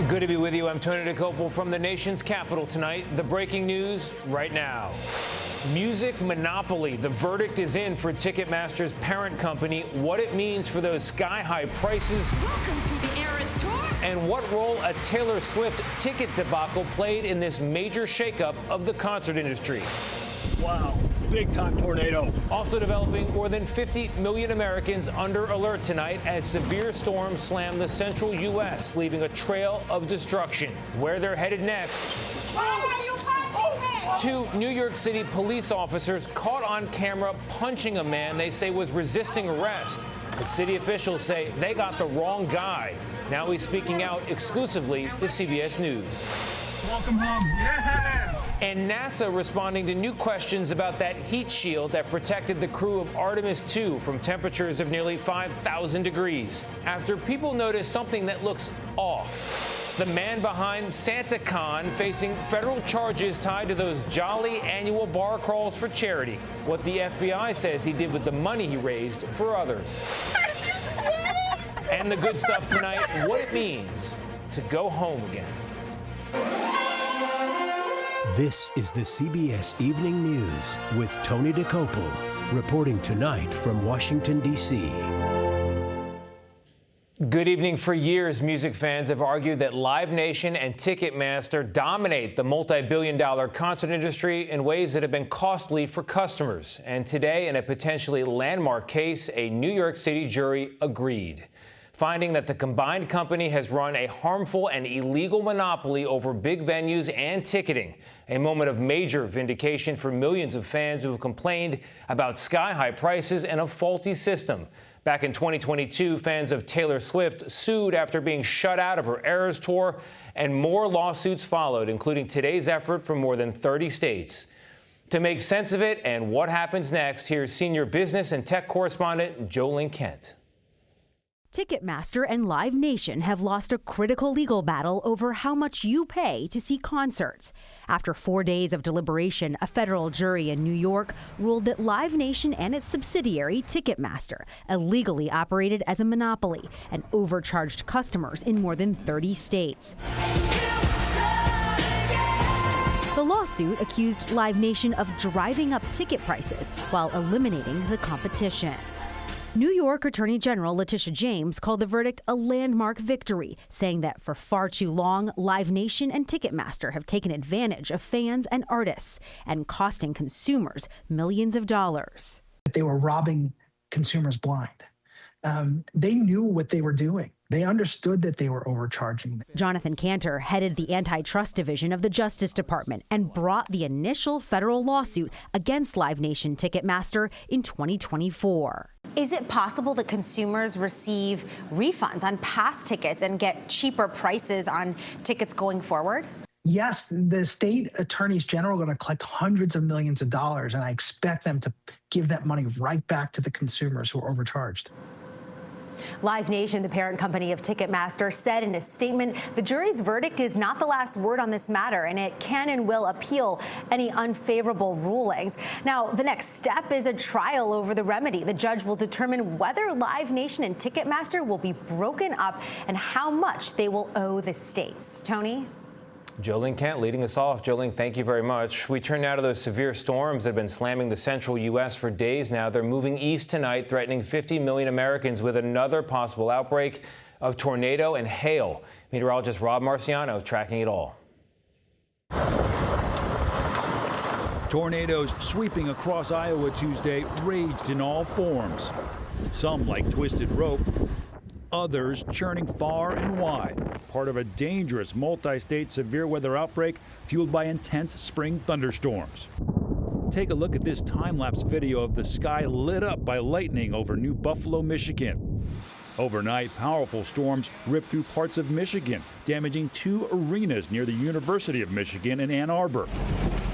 Good to be with you. I'm Tony DeCopel from the nation's capital tonight. The breaking news right now. Music monopoly. The verdict is in for Ticketmaster's parent company. What it means for those sky-high prices. Welcome to the Eras Tour. And what role a Taylor Swift ticket debacle played in this major shakeup of the concert industry. Wow, big time tornado. Also developing, more than 50 million Americans under alert tonight as severe storms slam the central U.S., leaving a trail of destruction. Where they're headed next. Two New York City police officers caught on camera punching a man they say was resisting arrest. But city officials say they got the wrong guy. Now he's speaking out exclusively to CBS News. Welcome home. Yes! And NASA responding to new questions about that heat shield that protected the crew of Artemis 2 from temperatures of nearly 5,000 degrees. After people notice something that looks off. The man behind SantaCon facing federal charges tied to those jolly annual bar crawls for charity. What the FBI says he did with the money he raised for others. And the good stuff tonight, what it means to go home again. This is the CBS Evening News with Tony DeCopel, reporting tonight from Washington, D.C. Good evening. For years, music fans have argued that Live Nation and Ticketmaster dominate the multi-billion-dollar concert industry in ways that have been costly for customers. And today, in a potentially landmark case, a New York City jury agreed, finding that the combined company has run a harmful and illegal monopoly over big venues and ticketing, a moment of major vindication for millions of fans who have complained about sky-high prices and a faulty system. Back in 2022, fans of Taylor Swift sued after being shut out of her Eras Tour, and more lawsuits followed, including today's effort from more than 30 states. To make sense of it and what happens next, here's senior business and tech correspondent Jolene Kent. Ticketmaster and Live Nation have lost a critical legal battle over how much you pay to see concerts. After 4 days of deliberation, a federal jury in New York ruled that Live Nation and its subsidiary, Ticketmaster, illegally operated as a monopoly and overcharged customers in more than 30 states. The lawsuit accused Live Nation of driving up ticket prices while eliminating the competition. New York Attorney General Letitia James called the verdict a landmark victory, saying that for far too long, Live Nation and Ticketmaster have taken advantage of fans and artists and costing consumers millions of dollars. They were robbing consumers blind. They knew what they were doing. They understood that they were overcharging. Jonathan Cantor headed the antitrust division of the Justice Department and brought the initial federal lawsuit against Live Nation Ticketmaster in 2024. Is it possible that consumers receive refunds on past tickets and get cheaper prices on tickets going forward? Yes, the state attorneys general are going to collect hundreds of millions of dollars, and I expect them to give that money right back to the consumers who are overcharged. Live Nation, the parent company of Ticketmaster, said in a statement, the jury's verdict is not the last word on this matter, and it can and will appeal any unfavorable rulings. Now, the next step is a trial over the remedy. The judge will determine whether Live Nation and Ticketmaster will be broken up and how much they will owe the states. Tony? Jolene Kent leading us off. Jolene, thank you very much. We turn now to those severe storms that have been slamming the central U.S. for days now. They're moving east tonight, threatening 50 million Americans with another possible outbreak of tornado and hail. Meteorologist Rob Marciano tracking it all. Tornadoes sweeping across Iowa Tuesday raged in all forms. Some like twisted rope, others churning far and wide, part of a dangerous multi-state severe weather outbreak fueled by intense spring thunderstorms. Take a look at this time-lapse video of the sky lit up by lightning over New Buffalo, Michigan. Overnight, powerful storms ripped through parts of Michigan, damaging 2 arenas near the University of Michigan in Ann Arbor.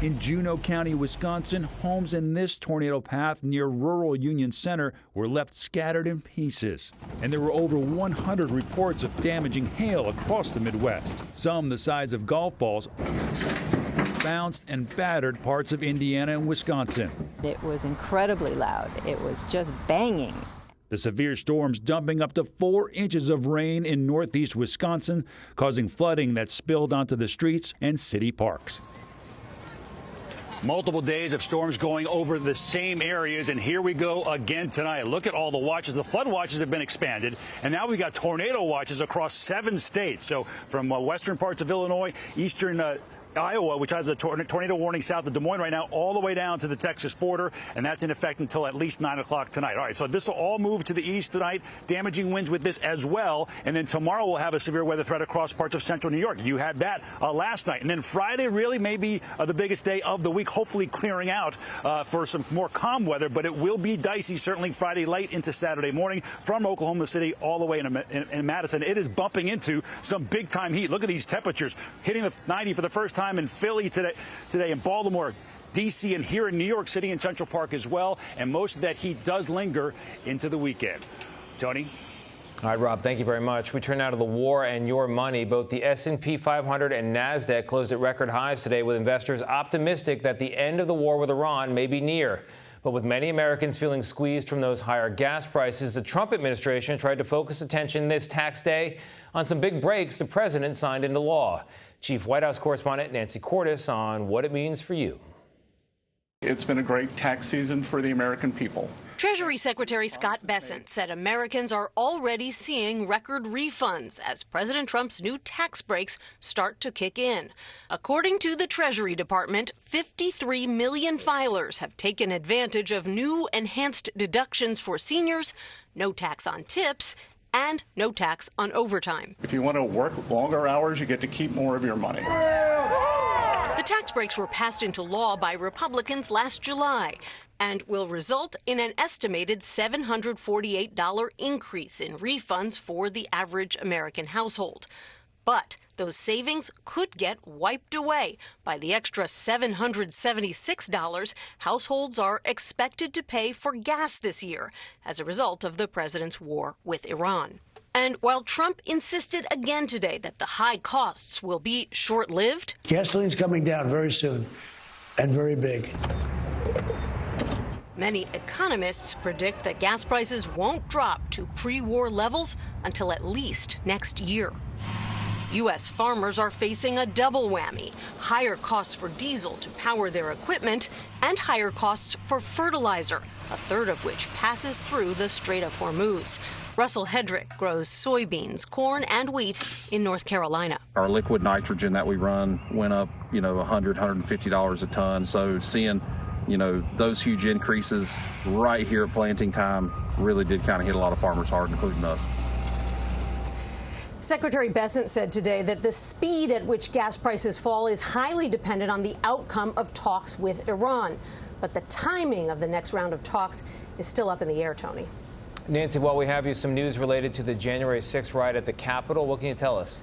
In Juneau County, Wisconsin, homes in this tornado path near rural Union Center were left scattered in pieces. And there were over 100 reports of damaging hail across the Midwest, some the size of golf balls, bounced and battered parts of Indiana and Wisconsin. It was incredibly loud. It was just banging. The severe storms dumping up to 4 inches of rain in northeast Wisconsin, causing flooding that spilled onto the streets and city parks. Multiple days of storms going over the same areas, and here we go again tonight. Look at all the watches. The flood watches have been expanded, and now we got tornado watches across 7 states. So from western parts of Illinois, eastern Iowa, which has a tornado warning south of Des Moines right now, all the way down to the Texas border, and that's in effect until at least 9 o'clock tonight. All right, so this will all move to the east tonight, damaging winds with this as well, and then tomorrow we'll have a severe weather threat across parts of central New York. You had that last night, and then Friday really may be the biggest day of the week, hopefully clearing out for some more calm weather, but it will be dicey certainly Friday late into Saturday morning from Oklahoma City all the way in Madison. It is bumping into some big-time heat. Look at these temperatures hitting the 90 for the first time in Philly today in Baltimore, D.C., and here in New York City in Central Park as well. And most of that heat does linger into the weekend. Tony? All right, Rob, thank you very much. We turn now to the war and your money. Both the S&P 500 and NASDAQ closed at record highs today, with investors optimistic that the end of the war with Iran may be near. But with many Americans feeling squeezed from those higher gas prices, the Trump administration tried to focus attention this tax day on some big breaks the president signed into law. Chief White House correspondent Nancy Cordes on what it means for you. It's been a great tax season for the American people. Treasury Secretary Scott Bessent said Americans are already seeing record refunds as President Trump's new tax breaks start to kick in. According to the Treasury Department, 53 million filers have taken advantage of new enhanced deductions for seniors, no tax on tips, and no tax on overtime. If you want to work longer hours, you get to keep more of your money. The tax breaks were passed into law by Republicans last July and will result in an estimated $748 increase in refunds for the average American household. But those savings could get wiped away by the extra $776 households are expected to pay for gas this year as a result of the president's war with Iran. And while Trump insisted again today that the high costs will be short-lived, gasoline's coming down very soon and very big. Many economists predict that gas prices won't drop to pre-war levels until at least next year. U.S. farmers are facing a double whammy: higher costs for diesel to power their equipment and higher costs for fertilizer, a third of which passes through the Strait of Hormuz. Russell Hedrick grows soybeans, corn, and wheat in North Carolina. Our liquid nitrogen that we run went up, $100, $150 a ton. So seeing, those huge increases right here at planting time really did kind of hit a lot of farmers hard, including us. Secretary Bessent said today that the speed at which gas prices fall is highly dependent on the outcome of talks with Iran. But the timing of the next round of talks is still up in the air, Tony. Nancy, while we have you, some news related to the January 6th riot at the Capitol. What can you tell us?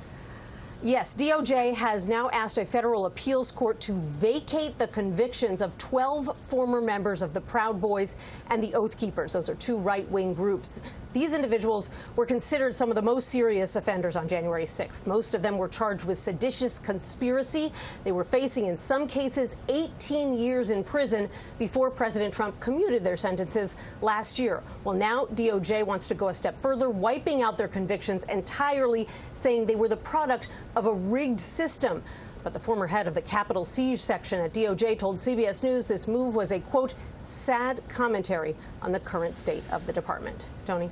Yes, DOJ has now asked a federal appeals court to vacate the convictions of 12 former members of the Proud Boys and the Oath Keepers. Those are two right-wing groups. These individuals were considered some of the most serious offenders on January 6th. Most of them were charged with seditious conspiracy. They were facing, in some cases, 18 years in prison before President Trump commuted their sentences last year. Well, now DOJ wants to go a step further, wiping out their convictions entirely, saying they were the product of a rigged system. But the former head of the Capitol Siege section at DOJ told CBS News this move was a, quote, sad commentary on the current state of the department. Tony?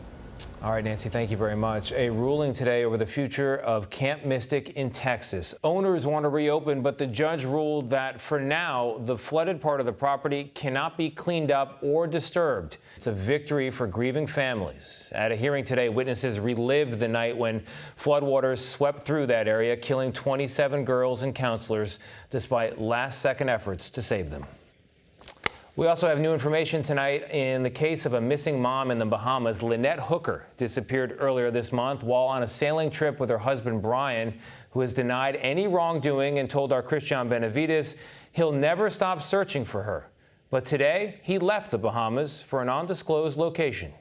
All right, Nancy, thank you very much. A ruling today over the future of Camp Mystic in Texas. Owners want to reopen, but the judge ruled that for now, the flooded part of the property cannot be cleaned up or disturbed. It's a victory for grieving families. At a hearing today, witnesses relived the night when floodwaters swept through that area, killing 27 girls and counselors, despite last-second efforts to save them. We also have new information tonight in the case of a missing mom in the Bahamas. Lynette Hooker disappeared earlier this month while on a sailing trip with her husband, Brian, who has denied any wrongdoing and told our Christian Benavides he'll never stop searching for her. But today, he left the Bahamas for an undisclosed location.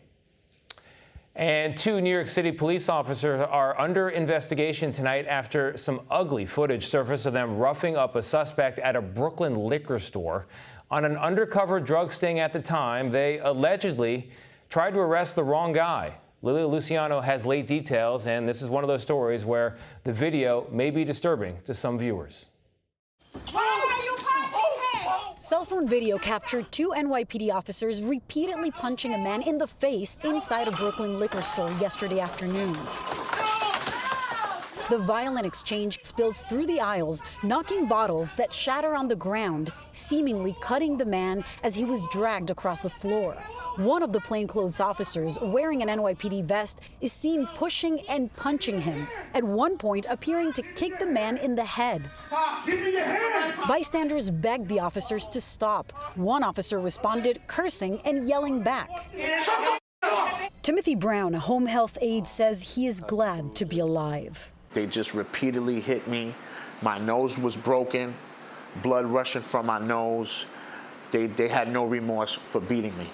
And 2 New York City police officers are under investigation tonight after some ugly footage surfaced of them roughing up a suspect at a Brooklyn liquor store. On an undercover drug sting at the time, they allegedly tried to arrest the wrong guy. Lilia Luciano has late details, and this is one of those stories where the video may be disturbing to some viewers. Cell phone video captured two NYPD officers repeatedly punching a man in the face inside a Brooklyn liquor store yesterday afternoon. The violent exchange spills through the aisles, knocking bottles that shatter on the ground, seemingly cutting the man as he was dragged across the floor. One of the plainclothes officers, wearing an NYPD vest, is seen pushing and punching him, at one point appearing to kick the man in the head. Give me your hand! Bystanders begged the officers to stop. One officer responded, cursing and yelling back. Shut the up! Timothy Brown, a home health aide, says he is glad to be alive. They just repeatedly hit me. My nose was broken, blood rushing from my nose. They had no remorse for beating me.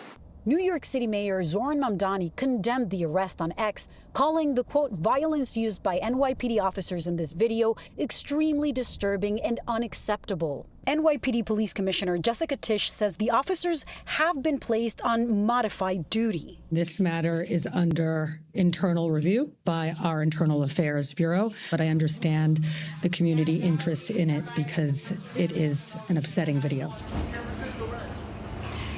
New York City Mayor Zohran Mamdani condemned the arrest on X, calling the, quote, violence used by NYPD officers in this video extremely disturbing and unacceptable. NYPD Police Commissioner Jessica Tisch says the officers have been placed on modified duty. This matter is under internal review by our Internal Affairs Bureau, but I understand the community interest in it because it is an upsetting video.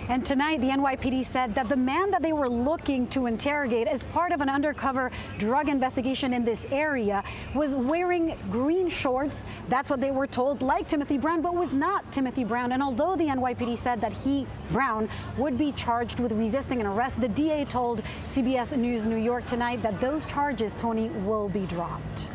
And tonight, the NYPD said that the man that they were looking to interrogate as part of an undercover drug investigation in this area was wearing green shorts. That's what they were told, like Timothy Brown, but was not Timothy Brown. And although the NYPD said that he, Brown, would be charged with resisting an arrest, the DA told CBS News New York tonight that those charges, Tony, will be dropped.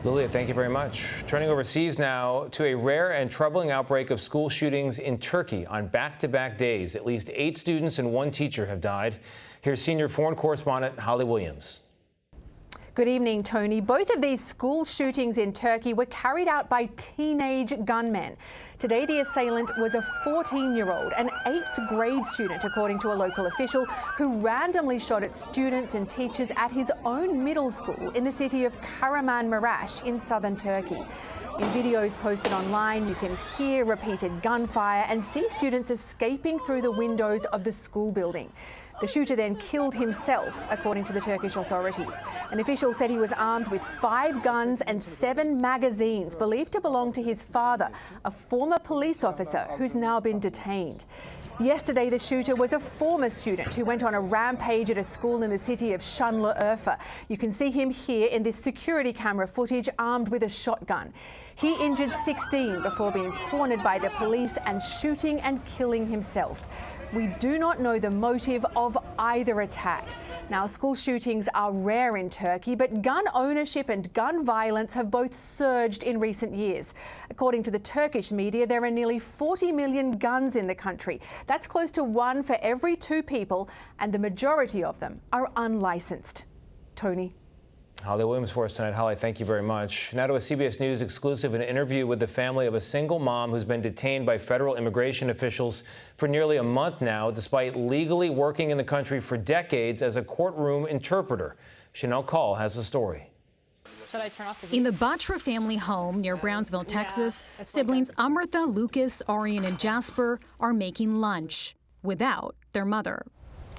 Lilia, thank you very much. Turning overseas now to a rare and troubling outbreak of school shootings in Turkey on back-to-back days. At least 8 students and 1 teacher have died. Here's senior foreign correspondent Holly Williams. Good evening, Tony. Both of these school shootings in Turkey were carried out by teenage gunmen. Today, the assailant was a 14-year-old, an 8th grade student, according to a local official, who randomly shot at students and teachers at his own middle school in the city of Kahramanmaraş in southern Turkey. In videos posted online, you can hear repeated gunfire and see students escaping through the windows of the school building. The shooter then killed himself, according to the Turkish authorities. An official said he was armed with 5 guns and 7 magazines, believed to belong to his father, a former police officer who's now been detained. Yesterday, the shooter was a former student who went on a rampage at a school in the city of Şanlıurfa. You can see him here in this security camera footage, armed with a shotgun. He injured 16 before being cornered by the police and shooting and killing himself. We do not know the motive of either attack. Now, school shootings are rare in Turkey, but gun ownership and gun violence have both surged in recent years. According to the Turkish media, there are nearly 40 million guns in the country. That's close to 1 for every 2 people, and the majority of them are unlicensed. Tony. Holly Williams for us tonight. Holly, thank you very much. Now to a CBS News exclusive, an interview with the family of a single mom who's been detained by federal immigration officials for nearly a month now, despite legally working in the country for decades as a courtroom interpreter. Chanel Call has the story. In the Batra family home near Brownsville, Texas, siblings Amrita, Lucas, Arian, and Jasper are making lunch without their mother.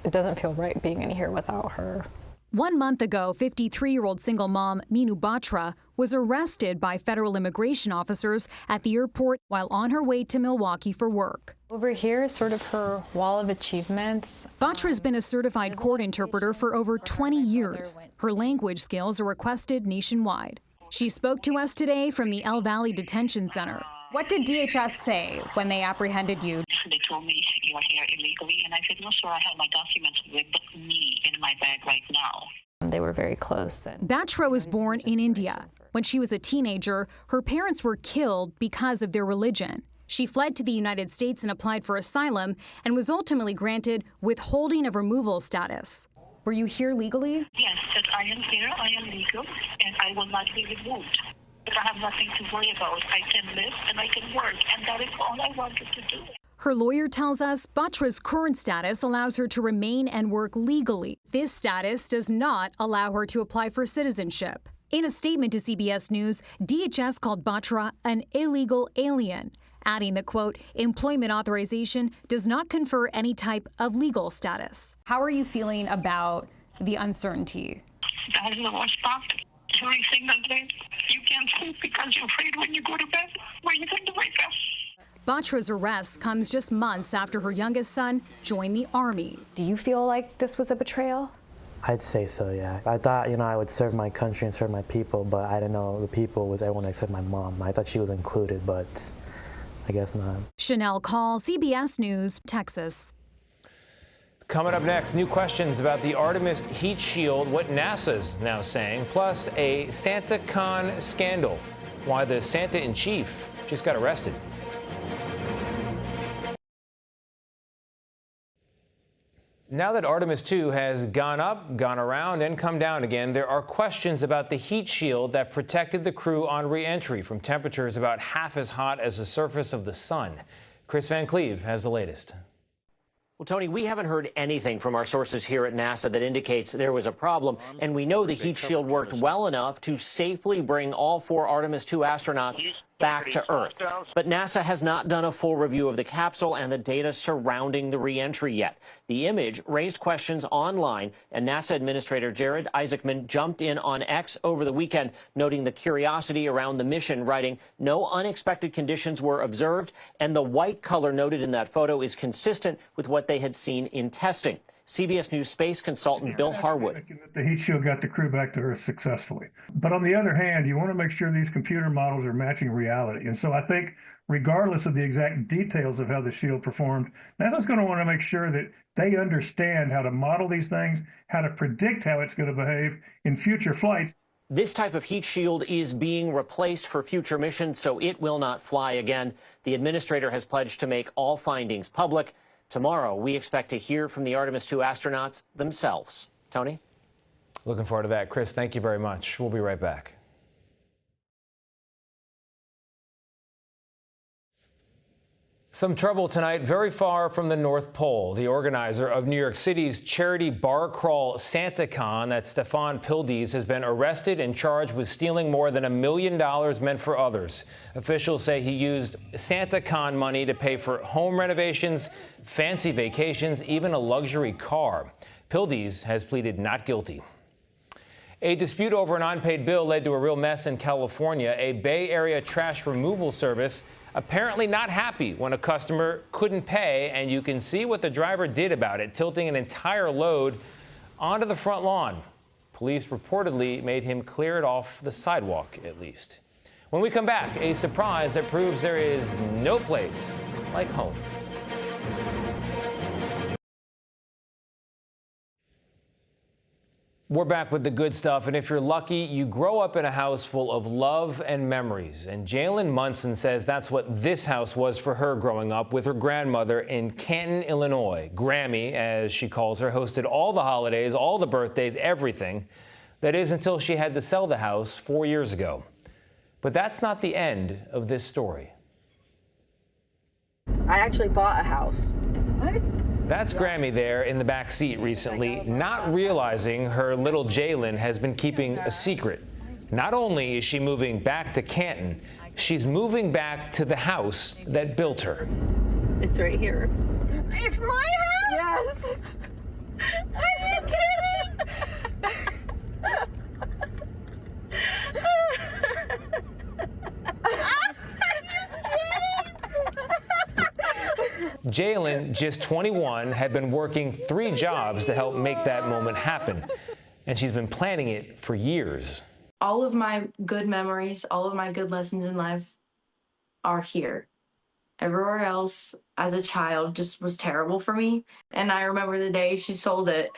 It doesn't feel right being in here without her. 1 month ago, 53-year-old single mom Minu Batra was arrested by federal immigration officers at the airport while on her way to Milwaukee for work. Over here is sort of her wall of achievements. Batra's been a certified court interpreter for over 20 years. Her language skills are requested nationwide. She spoke to us today from the El Valley Detention Center. What did DHS say when they apprehended you? They told me you are here illegally, and I said, no, sir, I have my documents with me in my bag right now. They were very close. Batra was born in India. When she was a teenager, her parents were killed because of their religion. She fled to the United States and applied for asylum and was ultimately granted withholding of removal status. Were you here legally? Yes, that I am here, I am legal, and I will not be removed. But I have nothing to worry about. I can live and I can work, and that is all I wanted to do. Her lawyer tells us Batra's current status allows her to remain and work legally. This status does not allow her to apply for citizenship. In a statement to CBS News, DHS called Batra an illegal alien. adding that, quote, employment authorization does not confer any type of legal status. How are you feeling about the uncertainty? That is the worst part. Every single day, you can't sleep because you're afraid when you go to bed, where you're going to wake up. Batra's arrest comes just months after her youngest son joined the Army. Do you feel like this was a betrayal? I'd say so, yeah. I thought, I would serve my country and serve my people, but I didn't know the people was everyone except my mom. I thought she was included, but I guess not. Chanel Call, CBS News, Texas. Coming up next, new questions about the Artemis heat shield, what NASA's now saying, plus a SantaCon scandal, why the Santa-in-Chief just got arrested. Now that Artemis 2 has gone up, gone around, and come down again, there are questions about the heat shield that protected the crew on re-entry from temperatures about half as hot as the surface of the sun. Chris Van Cleve has the latest. Well, Tony, we haven't heard anything from our sources here at NASA that indicates there was a problem, and we know the heat shield worked well enough to safely bring all 4 Artemis 2 astronauts back to Earth. But NASA has not done a full review of the capsule and the data surrounding the re-entry yet. The image raised questions online, and NASA Administrator Jared Isaacman jumped in on X over the weekend, noting the curiosity around the mission, writing, "No unexpected conditions were observed, and the white color noted in that photo is consistent with what they had seen in testing." CBS News space consultant Bill Harwood. The heat shield got the crew back to Earth successfully. But on the other hand, you want to make sure these computer models are matching reality. And so I think regardless of the exact details of how the shield performed, NASA's going to want to make sure that they understand how to model these things, how to predict how it's going to behave in future flights. This type of heat shield is being replaced for future missions, so it will not fly again. The administrator has pledged to make all findings public. Tomorrow, we expect to hear from the Artemis 2 astronauts themselves. Tony? Looking forward to that. Chris, thank you very much. We'll be right back. Some trouble tonight very far from the North Pole. The organizer of New York City's charity bar crawl SantaCon, that's Stefan Pildes, has been arrested and charged with stealing more than $1 million meant for others. Officials say he used SantaCon money to pay for home renovations, fancy vacations, even a luxury car. Pildes has pleaded not guilty. A dispute over an unpaid bill led to a real mess in California. A Bay Area trash removal service apparently not happy when a customer couldn't pay, and you can see what the driver did about it, tilting an entire load onto the front lawn. Police reportedly made him clear it off the sidewalk, at least. When we come back, a surprise that proves there is no place like home. We're back with the good stuff, and if you're lucky, you grow up in a house full of love and memories. And Jalen Munson says that's what this house was for her growing up with her grandmother in Canton, Illinois. Grammy, as she calls her, hosted all the holidays, all the birthdays, everything. That is until she had to sell the house 4 years ago. But that's not the end of this story. I actually bought a house. What? That's Grammy there in the back seat recently, not realizing her little Jalen has been keeping a secret. Not only is she moving back to Canton, she's moving back to the house that built her. It's right here. It's my house? Yes. Are you kidding? Jalen, just 21, had been working 3 jobs to help make that moment happen, and she's been planning it for years. All of my good memories, all of my good lessons in life are here. Everywhere else, as a child, just was terrible for me. And I remember the day she sold it,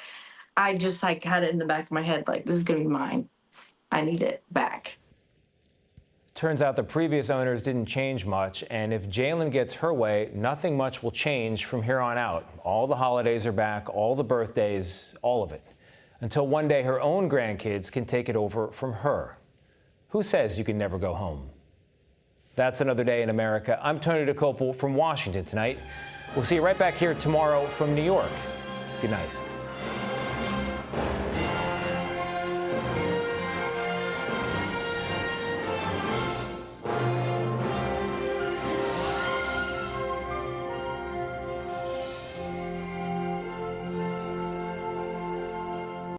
I just had it in the back of my head, like, this is gonna be mine. I need it back. Turns out the previous owners didn't change much, and if Jalen gets her way, nothing much will change from here on out. All the holidays are back, all the birthdays, all of it. Until one day her own grandkids can take it over from her. Who says you can never go home? That's another day in America. I'm Tony DeCopel from Washington tonight. We'll see you right back here tomorrow from New York. Good night.